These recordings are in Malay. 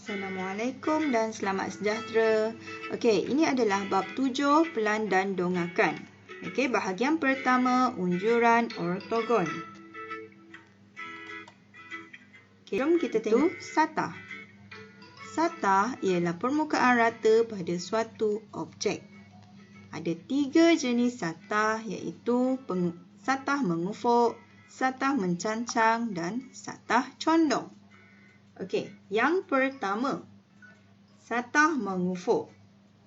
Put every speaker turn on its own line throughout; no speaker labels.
Assalamualaikum dan selamat sejahtera. Okey, ini adalah bab 7 pelan dan dongakan. Okey, bahagian pertama unjuran ortogon. Okey, jom kita tengok satah. Satah ialah permukaan rata pada suatu objek. Ada 3 jenis satah iaitu satah mengufuk, satah mencancang dan satah condong. Okey, yang pertama, satah mengufuk.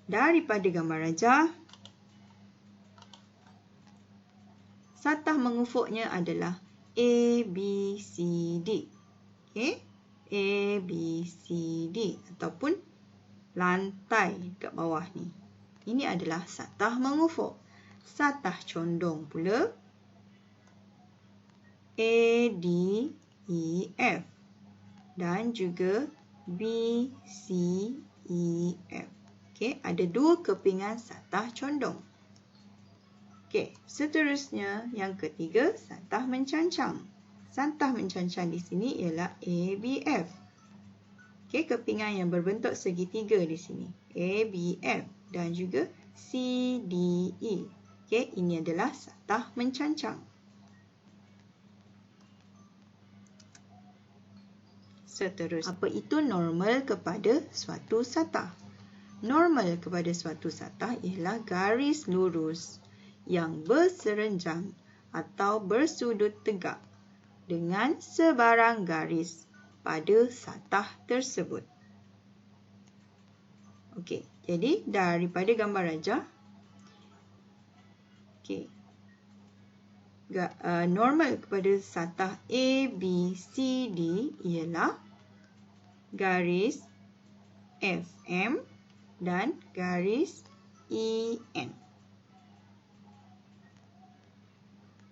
Daripada gambar rajah, satah mengufuknya adalah A, B, C, D. Okey, A, B, C, D ataupun lantai kat bawah ni. Ini adalah satah mengufuk. Satah condong pula A, D, E, F. Dan juga B, C, E, F. Okey, ada 2 kepingan satah condong. Okey, seterusnya yang ketiga, satah mencancang. Satah mencancang di sini ialah A, B, F. Okey, kepingan yang berbentuk segitiga di sini. A, B, F dan juga C, D, E. Okey, ini adalah satah mencancang. Seterusnya, apa itu normal kepada suatu satah? Normal kepada suatu satah ialah garis lurus yang berserenjang atau bersudut tegak dengan sebarang garis pada satah tersebut. Okey, jadi daripada gambar rajah, okey, normal kepada satah A, B, C, D ialah garis FM dan garis EN.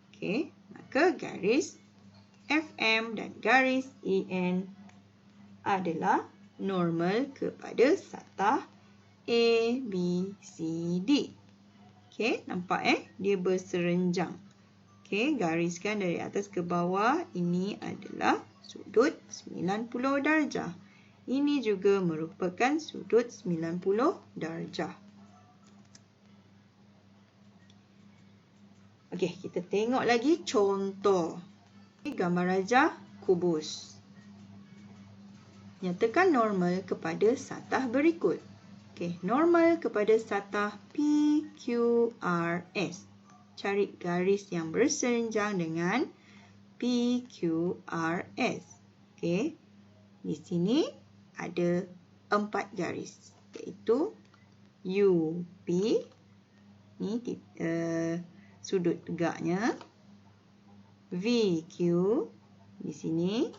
Okey, maka garis FM dan garis EN adalah normal kepada satah A, B, C, D. Okey, nampak dia berserenjang. Okey, gariskan dari atas ke bawah. Ini adalah sudut 90 darjah. Ini juga merupakan sudut 90 darjah. Okey, kita tengok lagi contoh. Gambar rajah kubus. Nyatakan normal kepada satah berikut. Okey, normal kepada satah PQRS. Cari garis yang berserenjang dengan PQRS. Okey, di sini ada 4 garis, iaitu UP, ni sudut tegaknya, VQ di sini,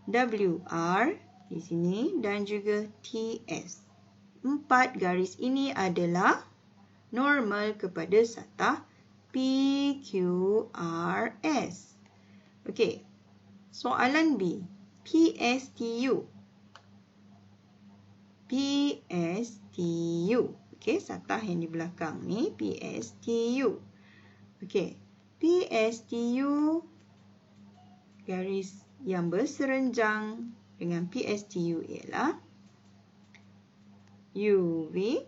WR di sini dan juga TS. 4 garis ini adalah normal kepada satah PQRS. Okey, soalan B, PSTU. PSTU. Okey, satah yang di belakang ni PSTU. Okey, PSTU, garis yang berserenjang dengan PSTU ialah UV.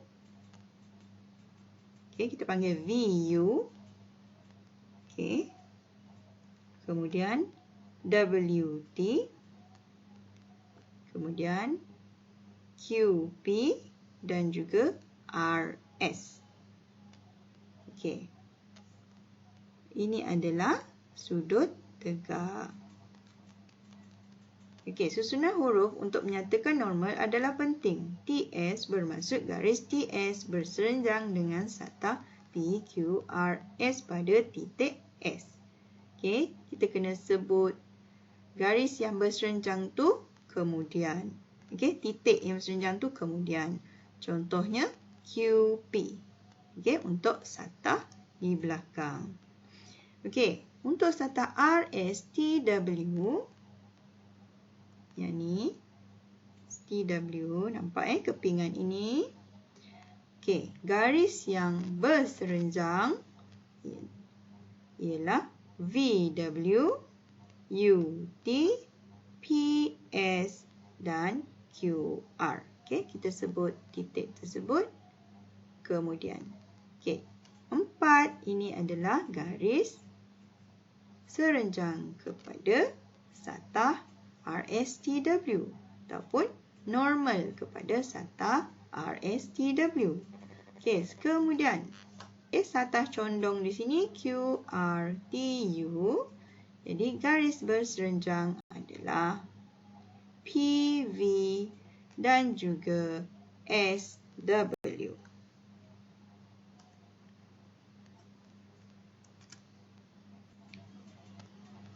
Okey, kita panggil VU. Okey. Kemudian WT. Kemudian QP dan juga RS. Okey. Ini adalah sudut tegak. Okey, susunan huruf untuk menyatakan normal adalah penting. TS bermaksud garis TS berserenjang dengan satah PQRS pada titik S. Okey, kita kena sebut garis yang berserenjang tu kemudian. Okey, titik yang berserenjang tu kemudian. Contohnya QP. Okey, untuk satah di belakang. Okey, untuk satah RSTW, yang ni TW, nampak kepingan ini. Okey, garis yang berserenjang ialah VW, UT, PS dan QR. Okey, kita sebut titik tersebut. Kemudian, okey, 4 ini adalah garis serenjang kepada satah RSTW ataupun normal kepada satah RSTW. Okey, kemudian satah condong di sini QRTU. Jadi garis berserenjang adalah PV dan juga SW.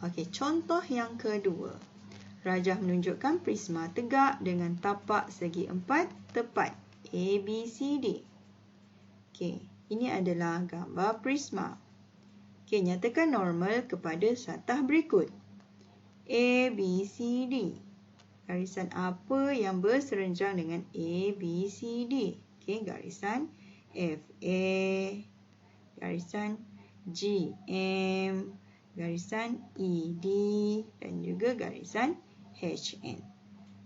Okey, contoh yang kedua. Rajah menunjukkan prisma tegak dengan tapak segi 4 tepat ABCD. Okey, ini adalah gambar prisma. Okey, nyatakan normal kepada satah berikut. ABCD. Garisan apa yang berserenjang dengan ABCD? Okey, garisan FA, garisan GM, garisan ED dan juga garisan HN.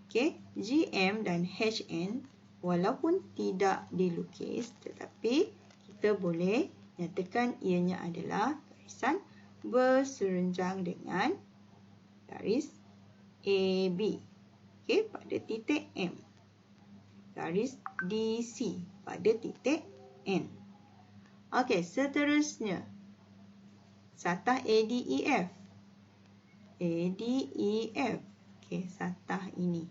Okey, GM dan HN walaupun tidak dilukis tetapi kita boleh nyatakan ianya adalah garisan berserenjang dengan garis AB. Okey, pada titik M. Garis DC pada titik N. Okey, seterusnya satah ADEF. ADEF. Okey, satah ini.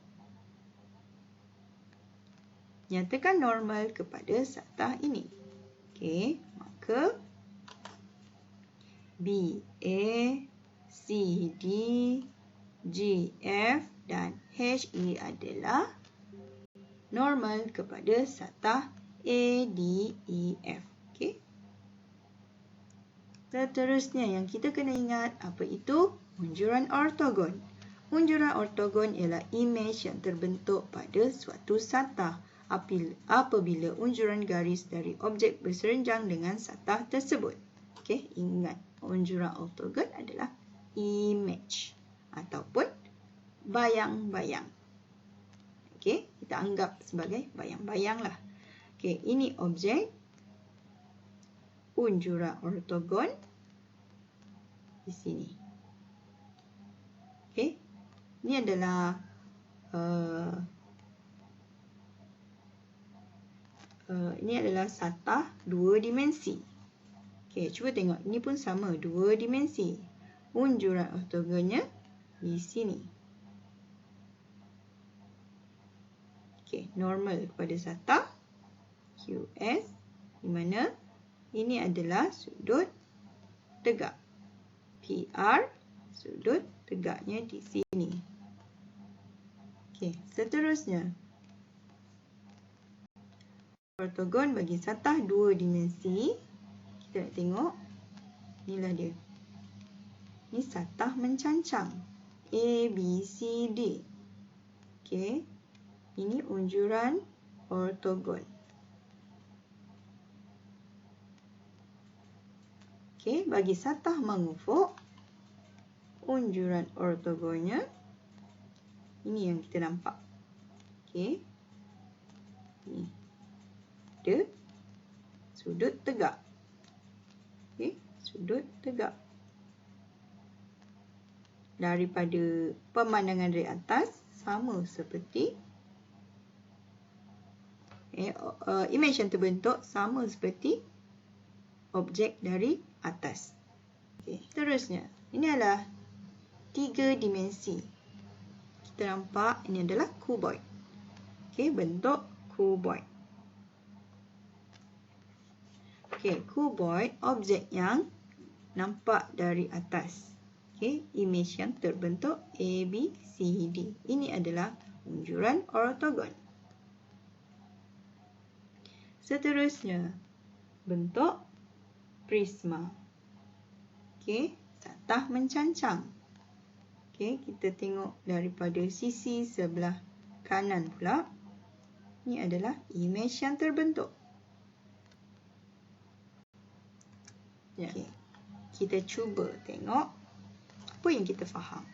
Nyatakan normal kepada satah ini. Okey, maka BA, CD, GF dan HE adalah normal kepada satah ADEF. Okey. Seterusnya yang kita kena ingat apa itu unjuran ortogon. Unjuran ortogon ialah imej yang terbentuk pada suatu satah apabila unjuran garis dari objek berserenjang dengan satah tersebut. Okey, ingat unjuran ortogon adalah imej ataupun bayang-bayang. Okey, kita anggap sebagai bayang-bayang lah. Okey, ini objek unjuran ortogon di sini. Okey, ini adalah satah dua dimensi. Okey, cuba tengok. Ini pun sama, dua dimensi. Unjuran ortogonnya di sini. Okey, normal kepada satah QS di mana ini adalah sudut tegak. PR, sudut tegaknya di sini. Okey, seterusnya. Ortogon bagi satah dua dimensi. Kita nak tengok. Inilah dia. Ini satah mencancang. ABCD. Okey. Ini unjuran ortogon. Okey, bagi satah mengufuk, unjuran ortogonnya ini yang kita nampak. Okey. Ni. Ada sudut tegak. Okey, sudut tegak. Daripada pemandangan dari atas sama seperti imej yang terbentuk sama seperti objek dari atas. Okay. Terusnya, ini adalah 3 dimensi. Kita nampak ini adalah kuboid. Okay, bentuk kuboid. Okay, kuboid objek yang nampak dari atas. Okay, imej yang terbentuk ABCD. Ini adalah unjuran ortogon. Seterusnya, bentuk prisma. Okey, satah mencancang. Okey, kita tengok daripada sisi sebelah kanan pula. Ini adalah imej yang terbentuk. Okay. Kita cuba tengok apa yang kita faham.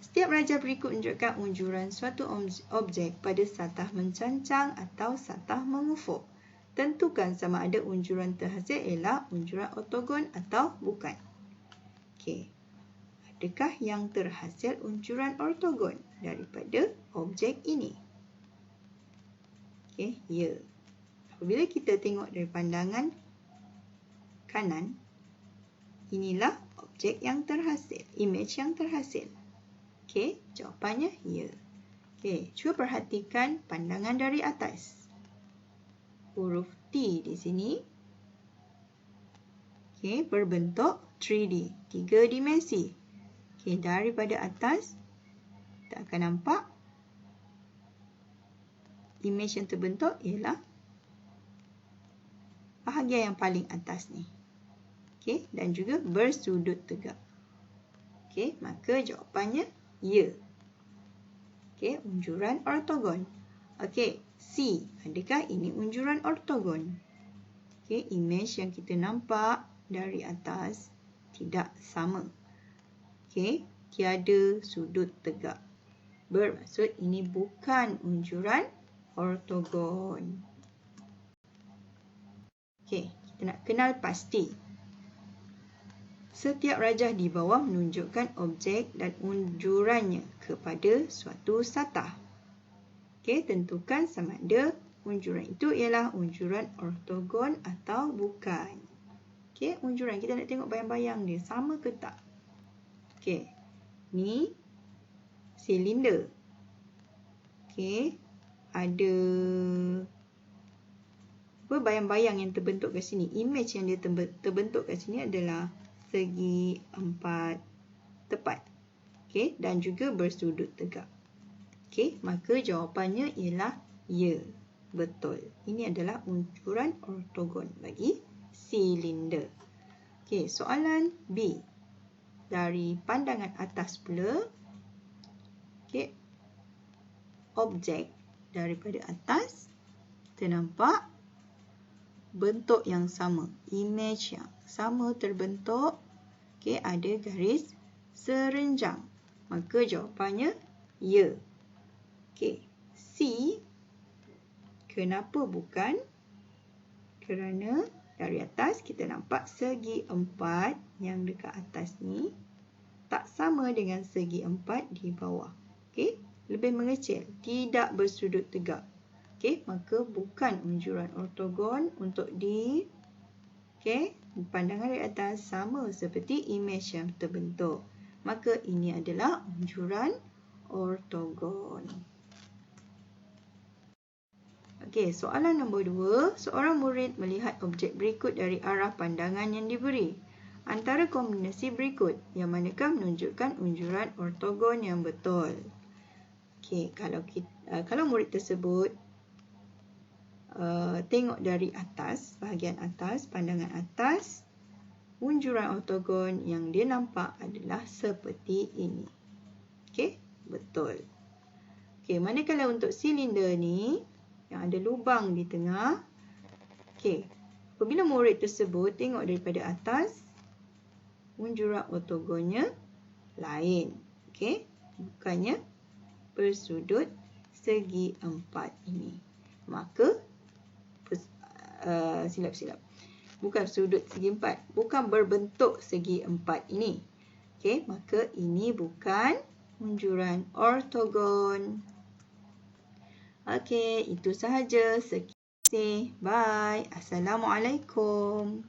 Setiap rajah berikut menunjukkan unjuran suatu objek pada satah mencancang atau satah mengufuk. Tentukan sama ada unjuran terhasil ialah unjuran ortogon atau bukan. Okey. Adakah yang terhasil unjuran ortogon daripada objek ini? Okey, ya. Apabila kita tengok dari pandangan kanan, inilah objek yang terhasil, image yang terhasil. Okey, jawapannya ya. Okey, cuba perhatikan pandangan dari atas. Huruf T di sini. Okey, berbentuk 3D, 3 dimensi. Okey, daripada atas kita akan nampak image yang terbentuk ialah bahagian yang paling atas ni. Okey, dan juga bersudut tegak. Okey, maka jawapannya ya. Okey, unjuran ortogon. Okey, C. Adakah ini unjuran ortogon? Okey, image yang kita nampak dari atas tidak sama. Okey, tiada sudut tegak. Bermaksud ini bukan unjuran ortogon. Okey, kita nak kenal pasti. Setiap rajah di bawah menunjukkan objek dan unjurannya kepada suatu satah. Okey, tentukan sama ada unjuran itu ialah unjuran ortogon atau bukan. Okey, unjuran kita nak tengok bayang-bayang dia sama ke tak. Okey, ni silinder. Okey, ada bayang-bayang yang terbentuk kat sini. Image yang dia terbentuk kat sini adalah segi empat tepat. Okey, dan juga bersudut tegak. Okey, maka jawapannya ialah ya, betul. Ini adalah unjuran ortogon bagi silinder. Okey, soalan B. Dari pandangan atas pula. Okey, objek daripada atas kita nampak bentuk yang sama, image yang sama terbentuk. Okey, ada garis serenjang. Maka jawapannya ya. Okey, C. Kenapa bukan? Kerana dari atas kita nampak segi empat yang dekat atas ni tak sama dengan segi empat di bawah. Okey, lebih mengecil, tidak bersudut tegak. Okey, maka bukan unjuran ortogon untuk di pandangan dari atas sama seperti image yang terbentuk. Maka ini adalah unjuran ortogon. Okey, soalan nombor 2. Seorang murid melihat objek berikut dari arah pandangan yang diberi. Antara kombinasi berikut, yang manakah menunjukkan unjuran ortogon yang betul? Okey, kalau murid tersebut tengok dari atas, bahagian atas, pandangan atas, unjuran ortogon yang dia nampak adalah seperti ini. Okey, betul. Okey, manakala untuk silinder ni yang ada lubang di tengah. Okey, apabila murid tersebut tengok daripada atas, unjuran ortogonnya lain. Okey, bukannya bersudut segi empat ini. Maka silap. Bukan sudut segi empat. Bukan berbentuk segi empat ini. Okey, maka ini bukan unjuran ortogon. Okey, itu sahaja. Sekian. Bye. Assalamualaikum.